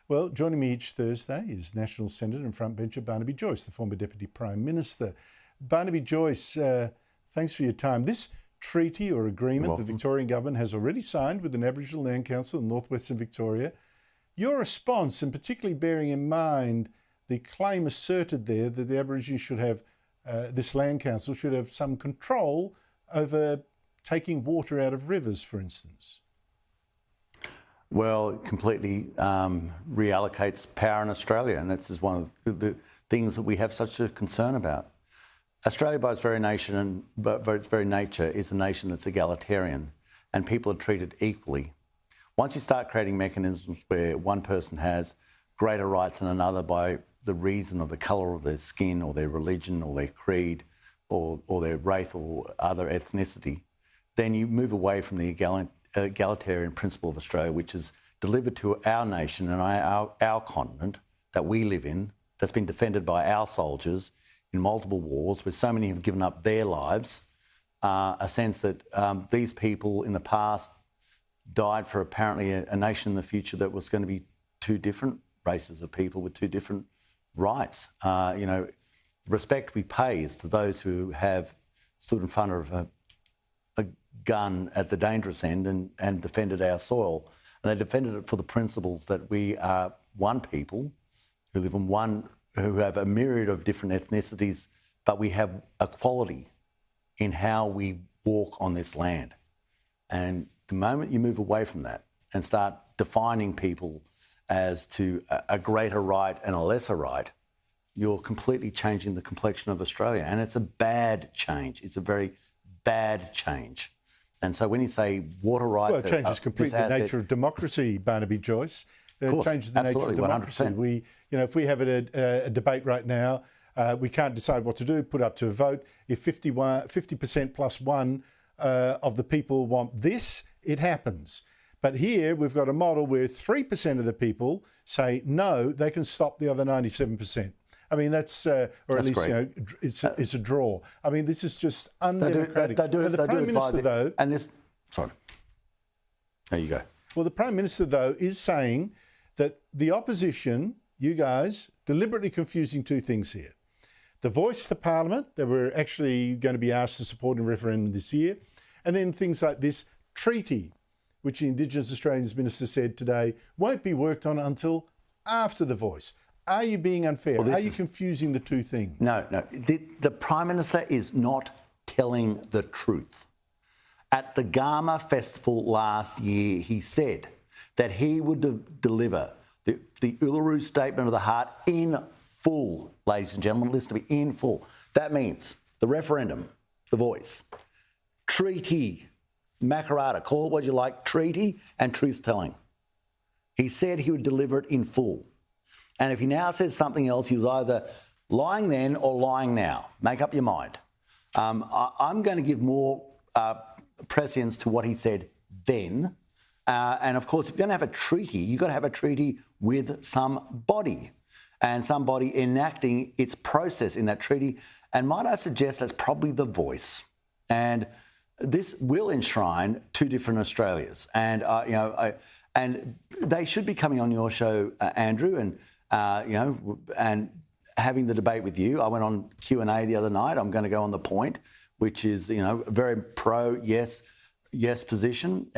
Well, joining me each Thursday is National Senator and frontbencher Barnaby Joyce, the former Deputy Prime Minister. Barnaby Joyce, thanks for your time. This treaty or agreement the Victorian government has already signed with an Aboriginal Land Council in northwestern Victoria. Your response, and particularly bearing in mind the claim asserted there that the Aborigines should have, this land council should have some control over taking water out of rivers, for instance. Well, it completely reallocates power in Australia, and that's just one of the things that we have such a concern about. Australia, by its very nature, is a nation that's egalitarian, and people are treated equally. Once you start creating mechanisms where one person has greater rights than another by the reason of the colour of their skin or their religion or their creed or their race or other ethnicity, then you move away from the egalitarian principle of Australia, which is delivered to our nation and our continent that we live in, that's been defended by our soldiers in multiple wars, where so many have given up their lives, a sense that these people in the past died for apparently a nation in the future that was going to be two different races of people with two different rights. The respect we pay is to those who have stood in front of a gun at the dangerous end and defended our soil. And they defended it for the principles that we are one people who live in who have a myriad of different ethnicities, but we have equality in how we walk on this land. And the moment you move away from that and start defining people as to a greater right and a lesser right, you're completely changing the complexion of Australia. And it's a bad change. It's a very bad change. And so when you say water rights... Well, it changes completely the nature of democracy, Barnaby Joyce. It changes the nature of democracy. 100%. If we have a debate right now, we can't decide what to do, put up to a vote. If 50% plus one of the people want this, it happens. But here we've got a model where 3% of the people say no, they can stop the other 97%. I mean, that's, or at least, it's a draw. I mean, this is just undemocratic. The Prime Minister, though... And this... Sorry. There you go. Well, the Prime Minister, though, is saying that the opposition, you guys, deliberately confusing two things here. The voice to Parliament, that we're actually going to be asked to support in referendum this year, and then things like this treaty, which the Indigenous Australians Minister said today won't be worked on until after the voice. Are you being unfair? Are you confusing the two things? No. The Prime Minister is not telling the truth. At the Garma Festival last year, he said that he would deliver the Uluru Statement of the Heart in full, ladies and gentlemen. Listen to me, in full. That means the referendum, the voice, treaty, Makarrata, call it what you like, treaty and truth-telling. He said he would deliver it in full. And if he now says something else, he's either lying then or lying now. Make up your mind. I'm going to give more prescience to what he said then. And of course, if you're going to have a treaty, you've got to have a treaty with somebody and somebody enacting its process in that treaty. And might I suggest that's probably the voice. And this will enshrine two different Australias. And, and they should be coming on your show, Andrew, and having the debate with you. I went on Q&A the other night. I'm going to go on The Point, which is, a very pro-yes position.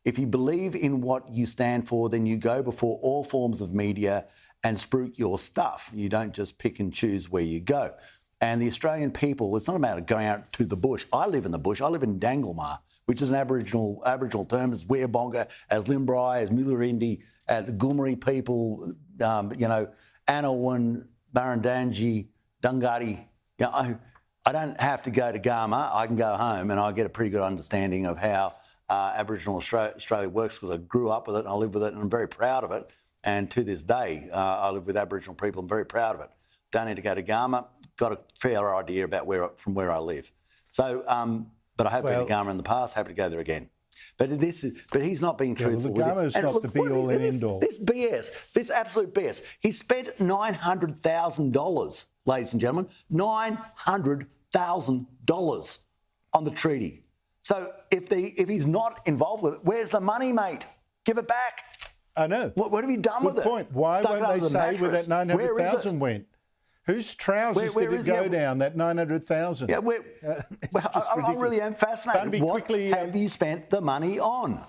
If you believe in what you stand for, then you go before all forms of media and spruik your stuff. You don't just pick and choose where you go. And the Australian people, it's not about going out to the bush. I live in the bush. I live in Dangalmar, which is an Aboriginal term, as Weeabonga, as Limbri, as Mulirindi, the Gulmari people, Anawan, Barandangi, Dungari. I don't have to go to Garma. I can go home and I get a pretty good understanding of how Aboriginal Australia works, because I grew up with it and I live with it and I'm very proud of it. And to this day, I live with Aboriginal people. I'm very proud of it. Don't need to go to Garma. Got a fair idea about from where I live. So, but I have been to Garma in the past. Happy to go there again. But he's not being truthful. Well, the Garma is not the be-all and end-all. This BS, this absolute BS. He spent $900,000, ladies and gentlemen, $900,000 on the treaty. So if he's not involved with it, where's the money, mate? Give it back. I know. What have you done with it? Good point. Why won't they say where that 900,000 went? Whose trousers did it go down, that 900,000? Yeah, I really am fascinated. Barnaby, what have you spent the money on?